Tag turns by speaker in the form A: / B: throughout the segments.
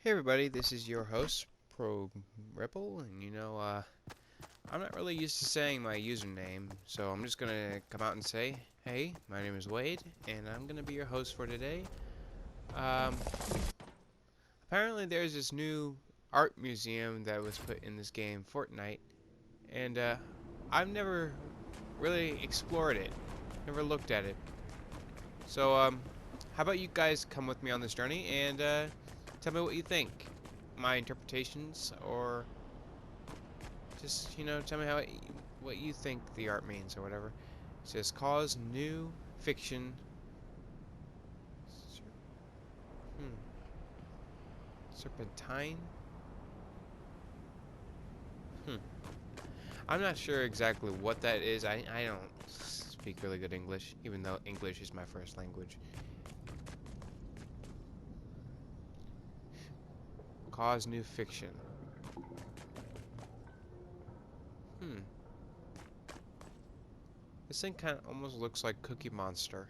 A: Hey everybody, this is your host, Pro Ripple, and I'm not really used to saying my username, so I'm just gonna come out and say, hey, my name is Wade, and I'm gonna be your host for today. Um, Apparently there's this new art museum that was put in this game, Fortnite, and I've never really explored it, never looked at it. So, how about you guys come with me on this journey and tell me what you think? My interpretations, or just, tell me what you think the art means or whatever. It says Kaws new fiction. Hmm, Serpentine? Hmm. I'm not sure exactly what that is. I don't speak really good English, even though English is my first language. Kaws new fiction. Hmm. This thing kind of almost looks like Cookie Monster.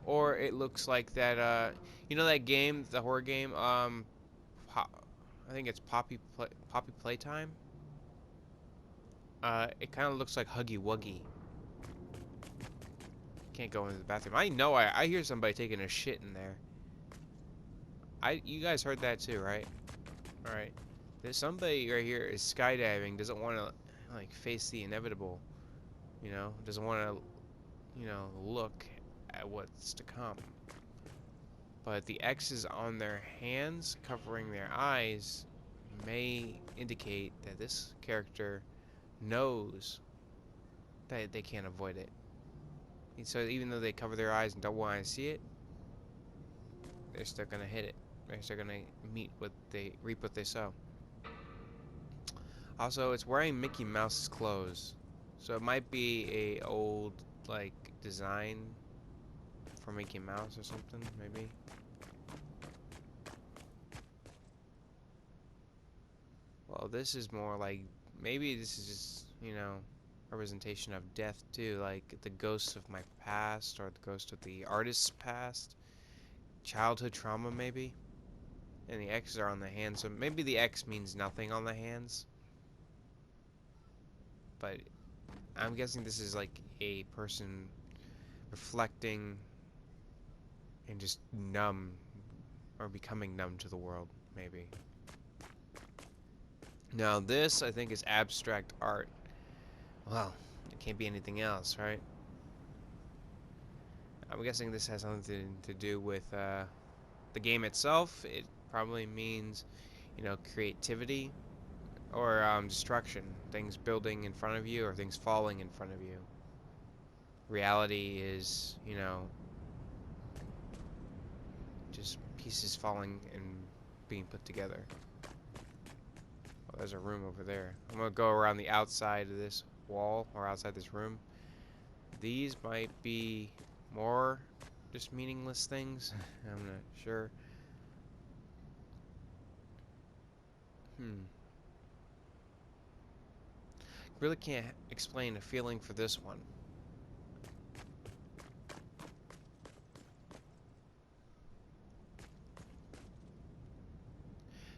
A: Or it looks like that, that game, the horror game, I think it's Poppy Playtime. It kind of looks like Huggy Wuggy. Can't go into the bathroom. I hear somebody taking a shit in there. You guys heard that too, right? All right. There's somebody right here is skydiving. Doesn't want to like face the inevitable. Doesn't want to look at what's to come. But the X's on their hands covering their eyes may indicate that this character knows that they can't avoid it. And so even though they cover their eyes and don't want to see it, they're still gonna hit it. They're still gonna reap what they sow. Also, it's wearing Mickey Mouse's clothes, so it might be a old like design for Mickey Mouse or something, maybe. Well, this is more like maybe this is just representation of death too, like the ghosts of my past or the ghost of the artist's past, childhood trauma maybe. And the X's are on the hands, so maybe the X means nothing on the hands. But I'm guessing this is like a person reflecting and just numb or becoming numb to the world, maybe. Now, this I think is abstract art. Well, it can't be anything else, right? I'm guessing this has something to do with the game itself. It probably means, creativity or destruction. Things building in front of you or things falling in front of you. Reality is, just pieces falling and being put together. Oh, there's a room over there. I'm gonna go around the outside of this wall or outside this room. These might be more just meaningless things. I'm not sure. Hmm. Really can't explain a feeling for this one.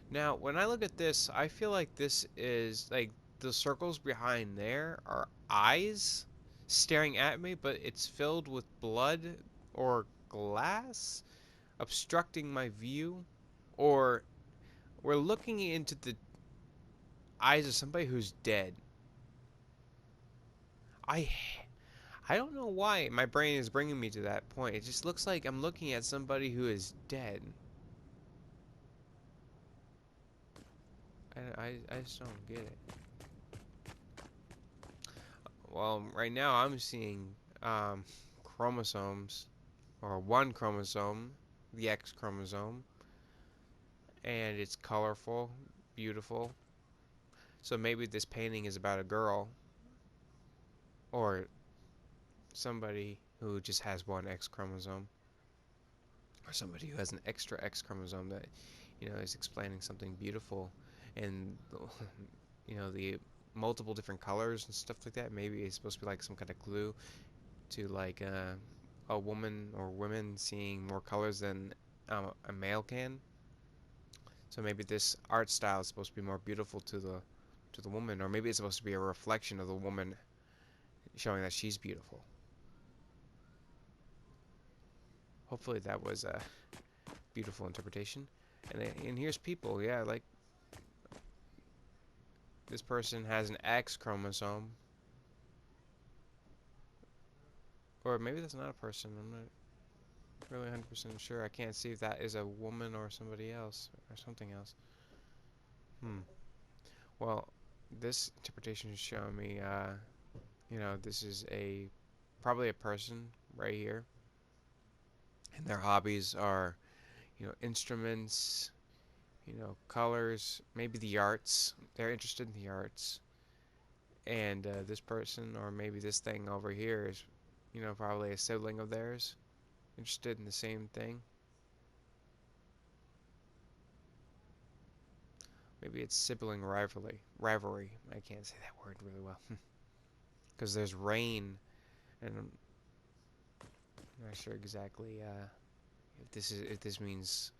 A: Now, when I look at this, I feel like this is like the circles behind there are eyes staring at me, but it's filled with blood or glass obstructing my view, or we're looking into the eyes of somebody who's dead. I I don't know why my brain is bringing me to that point. It just looks like I'm looking at somebody who is dead. I just don't get it. Well, right now I'm seeing chromosomes, or one chromosome, the X chromosome, and it's colorful, beautiful. So maybe this painting is about a girl, or somebody who just has one X chromosome, or somebody who has an extra X chromosome that, is explaining something beautiful, and the multiple different colors and stuff like that. Maybe it's supposed to be like some kind of clue to like a woman or women seeing more colors than a male can. So maybe this art style is supposed to be more beautiful to the woman, or maybe it's supposed to be a reflection of the woman, showing that she's beautiful. Hopefully that was a beautiful interpretation. And here's people, yeah, like this person has an X chromosome, or maybe that's not a person. I'm not really 100% sure. I can't see if that is a woman or somebody else or something else. Hmm. Well, this interpretation is showing me, this is probably a person right here, and their hobbies are, instruments, colors, maybe the arts. They're interested in the arts. And this person, or maybe this thing over here, is, probably a sibling of theirs, interested in the same thing. Maybe it's sibling rivalry. I can't say that word really well. Because there's rain, and I'm not sure exactly if this means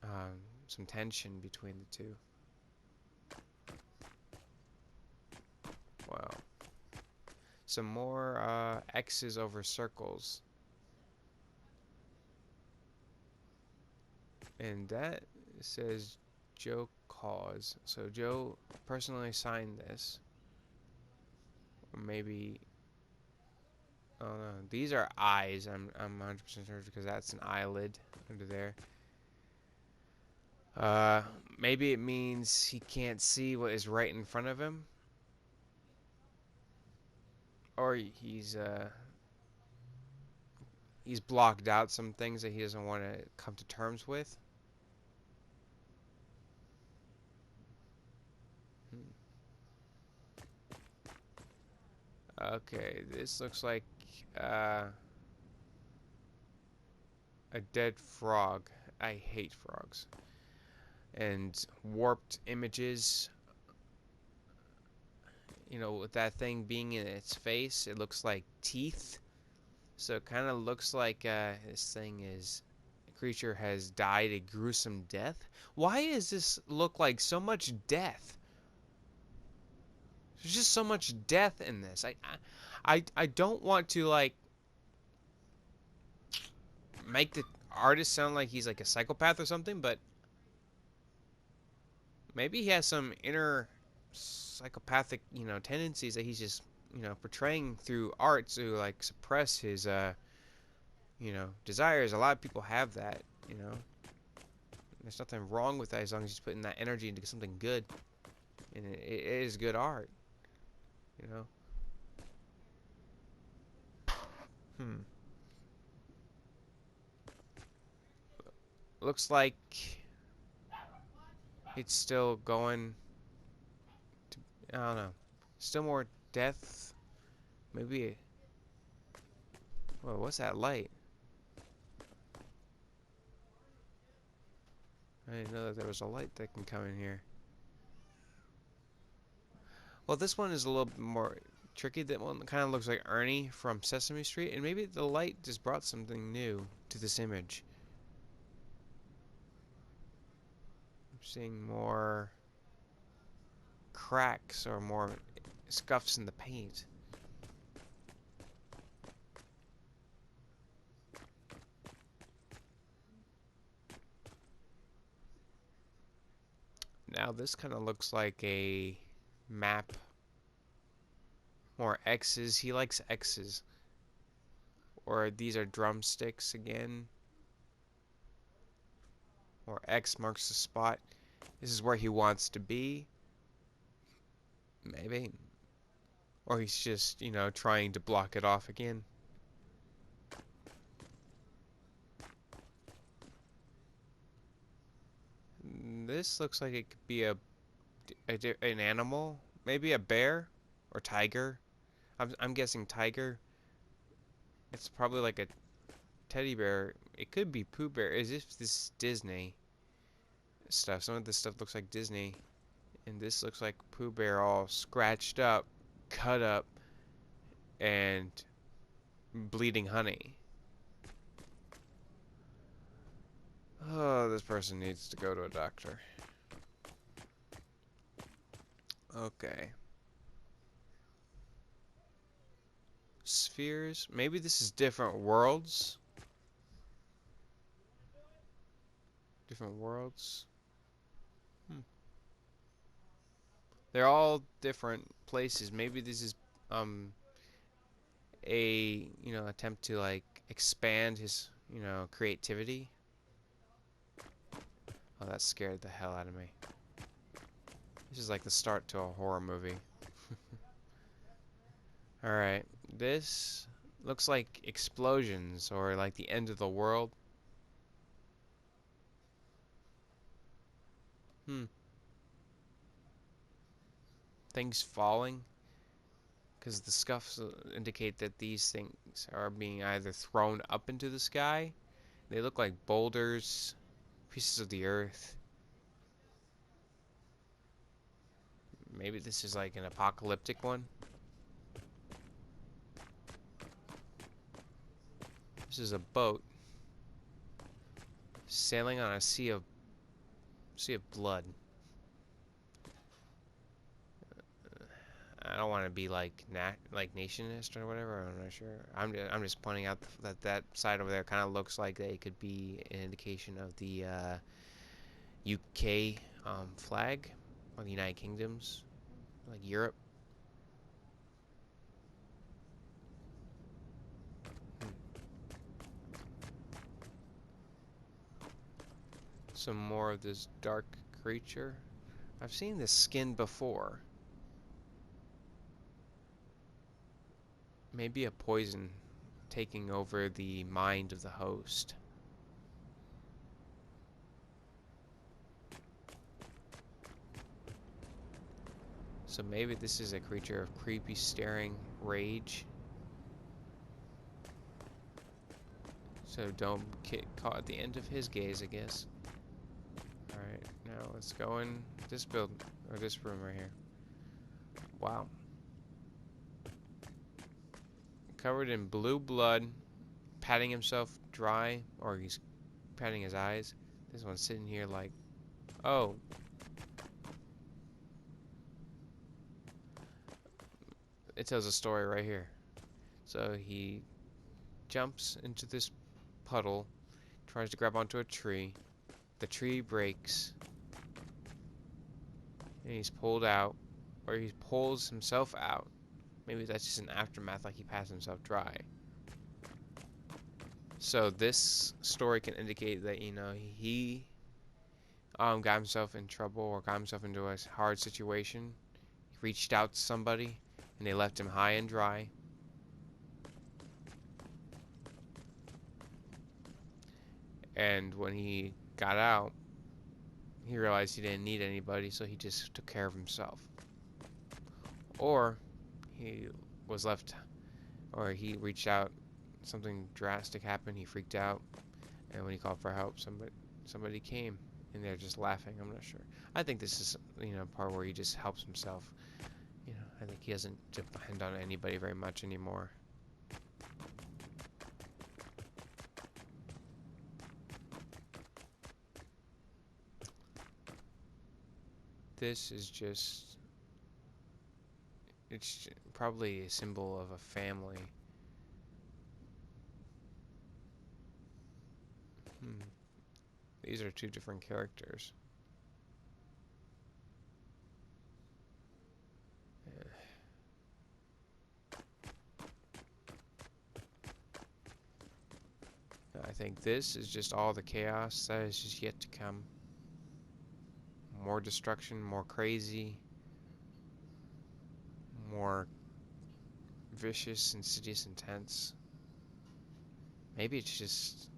A: um, some tension between the two. Wow. Some more X's over circles. And that says Joe Kaws. So Joe personally signed this. Or maybe, I don't know. These are eyes. I'm 100% sure because that's an eyelid under there. Maybe it means he can't see what is right in front of him, or he's blocked out some things that he doesn't want to come to terms with. Okay, this looks like uh, a dead frog. I hate frogs. And warped images. With that thing being in its face, it looks like teeth. So it kind of looks like a creature has died a gruesome death. Why does this look like so much death? There's just so much death in this. I don't want to like make the artist sound like he's like a psychopath or something, but maybe he has some inner psychopathic, tendencies that he's just, portraying through art to like suppress his desires. A lot of people have that, you know. There's nothing wrong with that as long as he's putting that energy into something good. And it is good art, you know. Hmm. Looks like it's still going to, I don't know. Still more death. Maybe. Whoa, what's that light? I didn't know that there was a light that can come in here. Well, this one is a little bit more tricky. That one kind of looks like Ernie from Sesame Street, and maybe the light just brought something new to this image. I'm seeing more cracks or more scuffs in the paint. Now this kind of looks like a map. More X's. He likes X's. Or these are drumsticks again. Or X marks the spot. This is where he wants to be. Maybe. Or he's just, trying to block it off again. This looks like it could be an animal. Maybe a bear or tiger. I'm guessing tiger. It's probably like a teddy bear. It could be Pooh Bear. As if this Disney stuff. Some of this stuff looks like Disney. And this looks like Pooh Bear all scratched up, cut up, and bleeding honey. Oh, this person needs to go to a doctor. Okay. Spheres. Maybe this is different worlds. Different worlds. They're all different places. Maybe this is um a attempt to like expand his creativity. Oh, that scared the hell out of me. This is like the start to a horror movie. Alright, this looks like explosions or like the end of the world. Things falling. Because the scuffs indicate that these things are being either thrown up into the sky. They look like boulders, pieces of the earth. Maybe this is like an apocalyptic one. This is a boat sailing on a sea of blood. I don't want to be like nationalist or whatever. I'm not sure. I'm just pointing out that side over there kind of looks like it could be an indication of the UK flag, or the United Kingdom's, like Europe. Some more of this dark creature. I've seen this skin before. Maybe a poison taking over the mind of the host. So maybe this is a creature of creepy staring rage. So don't get caught at the end of his gaze, I guess. Alright, now let's go in this building, or this room right here. Wow. Covered in blue blood, patting himself dry, or he's patting his eyes. This one's sitting here like, oh. It tells a story right here. So he jumps into this puddle, tries to grab onto a tree. The tree breaks, and he's pulled out, or he pulls himself out. Maybe that's just an aftermath, like he passed himself dry. So this story can indicate that, he got himself in trouble or got himself into a hard situation. He reached out to somebody, and they left him high and dry. And when he got out, he realized he didn't need anybody, so he just took care of himself. Or he was left, or he reached out, something drastic happened, he freaked out, and when he called for help, somebody came, and they're just laughing. I'm not sure. I think this is, part where he just helps himself. I think he doesn't depend on anybody very much anymore. This is just, it's probably a symbol of a family. These are two different characters. I think this is just all the chaos that is just yet to come. More destruction, more crazy, more vicious, insidious, intense. Maybe it's just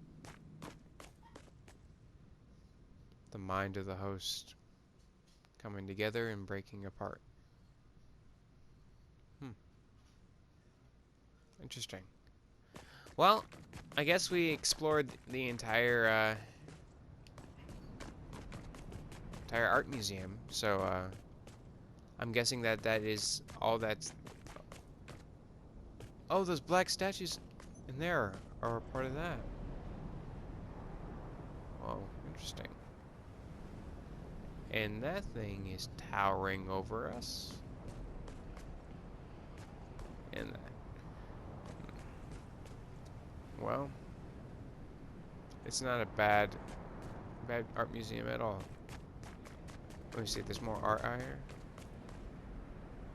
A: the mind of the host coming together and breaking apart. Interesting. Well, I guess we explored the entire art museum. So I'm guessing that is all that's. Oh, those black statues in there are part of that. Oh, interesting. And that thing is towering over us. And that. Well, it's not a bad art museum at all. Let me see, there's more art out here.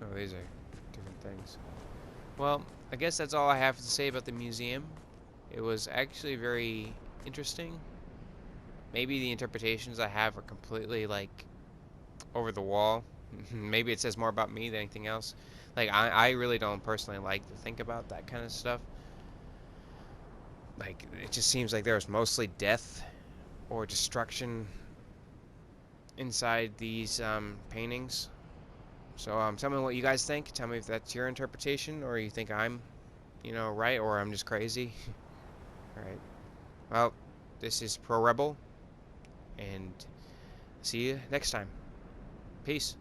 A: Oh, these are different things. Well, I guess that's all I have to say about the museum. It was actually very interesting. Maybe the interpretations I have are completely, like, over the wall. Maybe it says more about me than anything else. Like, I really don't personally like to think about that kind of stuff. Like, it just seems like there was mostly death or destruction inside these paintings. So tell me what you guys think. Tell me if that's your interpretation or you think I'm, right, or I'm just crazy. All right. Well, this is Pro Rebel, and see you next time. Peace.